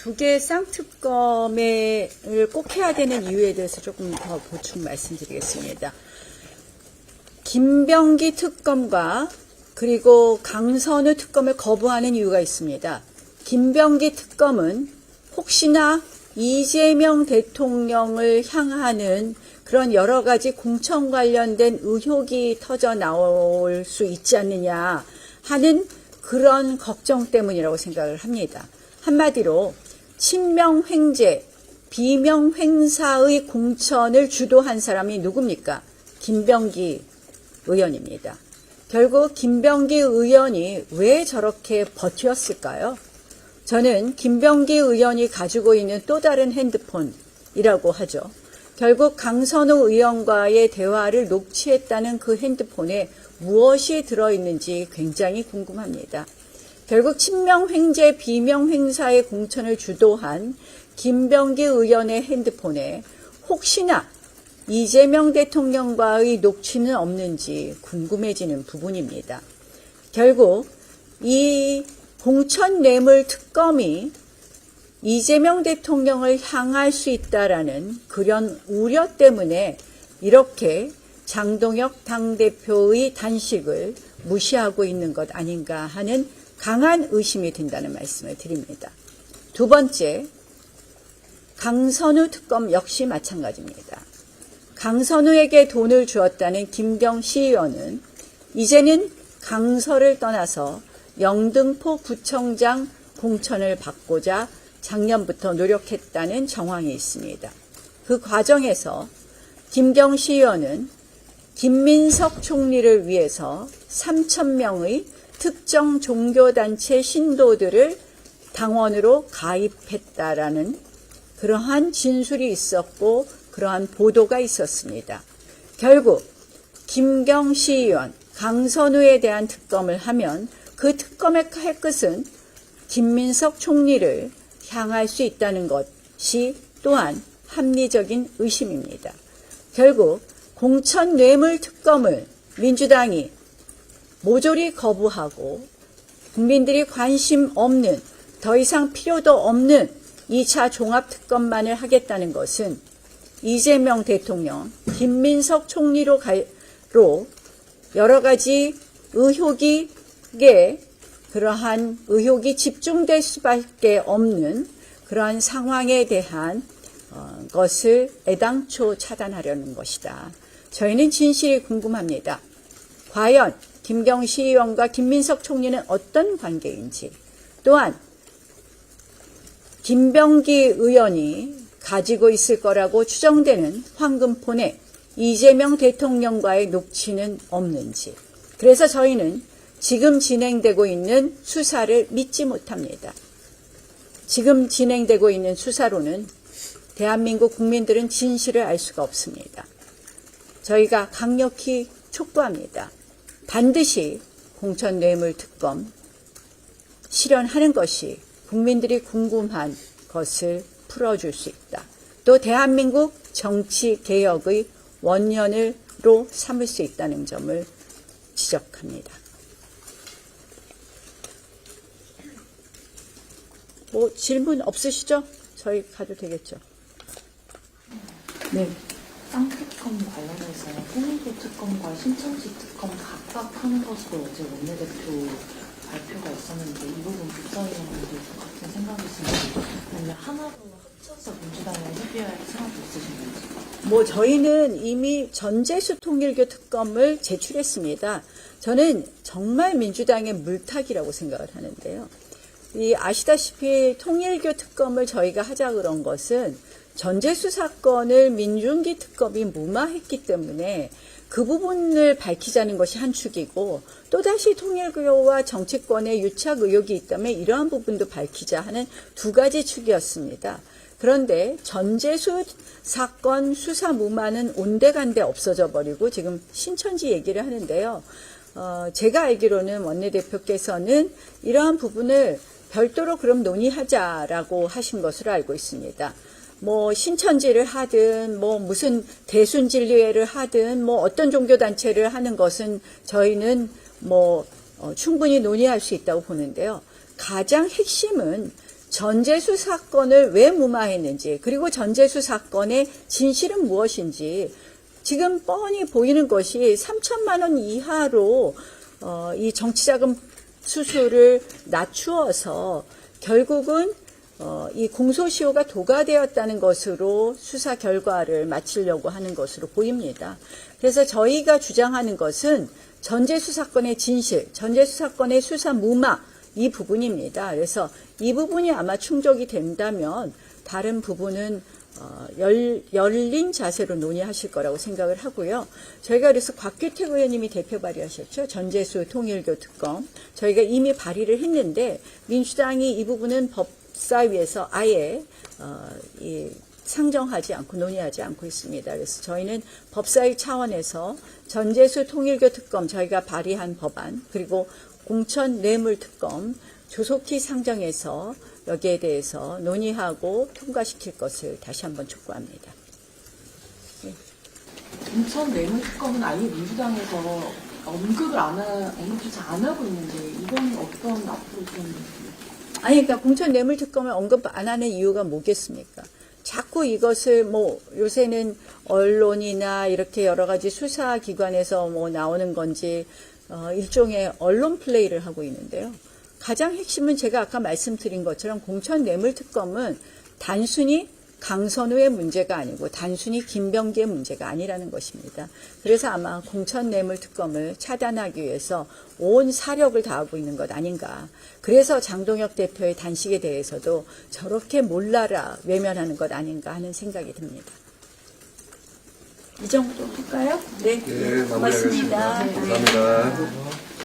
두 개의 쌍특검을 꼭 해야 되는 이유에 대해서 조금 더 보충 말씀드리겠습니다. 김병기 특검과 그리고 강선우 특검을 거부하는 이유가 있습니다. 김병기 특검은 혹시나 이재명 대통령을 향하는 그런 여러 가지 공천 관련된 의혹이 터져 나올 수 있지 않느냐 하는 그런 걱정 때문이라고 생각을 합니다. 한마디로 친명횡재, 비명횡사의 공천을 주도한 사람이 누굽니까? 김병기 의원입니다. 결국 김병기 의원이 왜 저렇게 버텼을까요? 저는 김병기 의원이 가지고 있는 또 다른 핸드폰이라고 하죠. 결국 강선우 의원과의 대화를 녹취했다는 그 핸드폰에 무엇이 들어있는지 굉장히 궁금합니다. 결국 친명횡재, 비명횡사의 공천을 주도한 김병기 의원의 핸드폰에 혹시나 이재명 대통령과의 녹취는 없는지 궁금해지는 부분입니다. 결국 이 공천뇌물 특검이 이재명 대통령을 향할 수 있다라는 그런 우려 때문에 이렇게 장동혁 당대표의 단식을 무시하고 있는 것 아닌가 하는 강한 의심이 든다는 말씀을 드립니다. 두 번째, 강선우 특검 역시 마찬가지입니다. 강선우에게 돈을 주었다는 김경시 의원은 이제는 강서를 떠나서 영등포 구청장 공천을 받고자 작년부터 노력했다는 정황이 있습니다. 그 과정에서 김경시 의원은 김민석 총리를 위해서 3,000명의 특정 종교단체 신도들을 당원으로 가입했다라는 그러한 진술이 있었고 그러한 보도가 있었습니다. 결국 김경시 의원, 강선우에 대한 특검을 하면 그 특검의 끝은 김민석 총리를 향할 수 있다는 것이 또한 합리적인 의심입니다. 결국 공천 뇌물 특검을 민주당이 모조리 거부하고 국민들이 관심 없는, 더 이상 필요도 없는 2차 종합특검만을 하겠다는 것은 이재명 대통령, 김민석 총리로 여러 가지 그러한 의혹이 집중될 수밖에 없는 그러한 상황에 대한 것을 애당초 차단하려는 것이다. 저희는 진실이 궁금합니다. 과연 김경시 의원과 김민석 총리는 어떤 관계인지, 또한 김병기 의원이 가지고 있을 거라고 추정되는 황금폰에 이재명 대통령과의 녹취는 없는지, 그래서 저희는 지금 진행되고 있는 수사를 믿지 못합니다. 지금 진행되고 있는 수사로는 대한민국 국민들은 진실을 알 수가 없습니다. 저희가 강력히 촉구합니다. 반드시 공천뇌물 특검 실현하는 것이 국민들이 궁금한 것을 풀어줄 수 있다. 또 대한민국 정치개혁의 원년으로 삼을 수 있다는 점을 지적합니다. 질문 없으시죠? 저희 가도 되겠죠? 네. 쌍특검 관련해서 홍익표 특검과 신천지 특검 각각 하는 것으로 어제 원내대표 발표가 있었는데 이 부분 국사위원님도 같은 생각이신지 아니면 하나로 합쳐서 민주당이랑 협의할 생각도 있으신지? 저희는 이미 전재수 통일교 특검을 제출했습니다. 저는 정말 민주당의 물타기라고 생각을 하는데요. 아시다시피 통일교 특검을 저희가 하자 그런 것은 전재수 사건을 민중기 특검이 무마했기 때문에 그 부분을 밝히자는 것이 한 축이고, 또다시 통일교와 정치권의 유착 의혹이 있다면 이러한 부분도 밝히자 하는 두 가지 축이었습니다. 그런데 전재수 사건 수사 무마는 온데간데 없어져 버리고 지금 신천지 얘기를 하는데요. 제가 알기로는 원내대표께서는 이러한 부분을 별도로 그럼 논의하자라고 하신 것으로 알고 있습니다. 신천지를 하든 무슨 대순진리회를 하든 어떤 종교단체를 하는 것은 저희는 충분히 논의할 수 있다고 보는데요. 가장 핵심은 전재수 사건을 왜 무마했는지, 그리고 전재수 사건의 진실은 무엇인지 지금 뻔히 보이는 것이 3천만 원 이하로 이 정치자금 수수를 낮추어서 결국은 이 공소시효가 도과되었다는 것으로 수사 결과를 마치려고 하는 것으로 보입니다. 그래서 저희가 주장하는 것은 전재수 사건의 진실, 전재수 사건의 수사 무마 이 부분입니다. 그래서 이 부분이 아마 충족이 된다면 다른 부분은 열린 자세로 논의하실 거라고 생각을 하고요. 저희가 그래서 곽규택 의원님이 대표 발의하셨죠. 전재수 통일교 특검. 저희가 이미 발의를 했는데 민주당이 이 부분은 법사위에서 아예 상정하지 않고 논의하지 않고 있습니다. 그래서 저희는 법사위 차원에서 전재수 통일교 특검 저희가 발의한 법안 그리고 공천 뇌물 특검 조속히 상정해서 여기에 대해서 논의하고 통과시킬 것을 다시 한번 촉구합니다. 인천 뇌물 특검은 아예 민주당에서 언급조차 안 하고 있는데 이건 어떤 앞으로 좀 아니 그러니까 공천 뇌물 특검을 언급 안 하는 이유가 뭐겠습니까? 자꾸 이것을 요새는 언론이나 이렇게 여러 가지 수사기관에서 나오는 건지 일종의 언론 플레이를 하고 있는데요. 가장 핵심은 제가 아까 말씀드린 것처럼 공천 뇌물 특검은 단순히 강선우의 문제가 아니고 단순히 김병기의 문제가 아니라는 것입니다. 그래서 아마 공천 뇌물 특검을 차단하기 위해서 온 사력을 다하고 있는 것 아닌가. 그래서 장동혁 대표의 단식에 대해서도 저렇게 몰라라 외면하는 것 아닌가 하는 생각이 듭니다. 이 정도 할까요? 네, 네, 고맙습니다. 마무리하겠습니다. 감사합니다.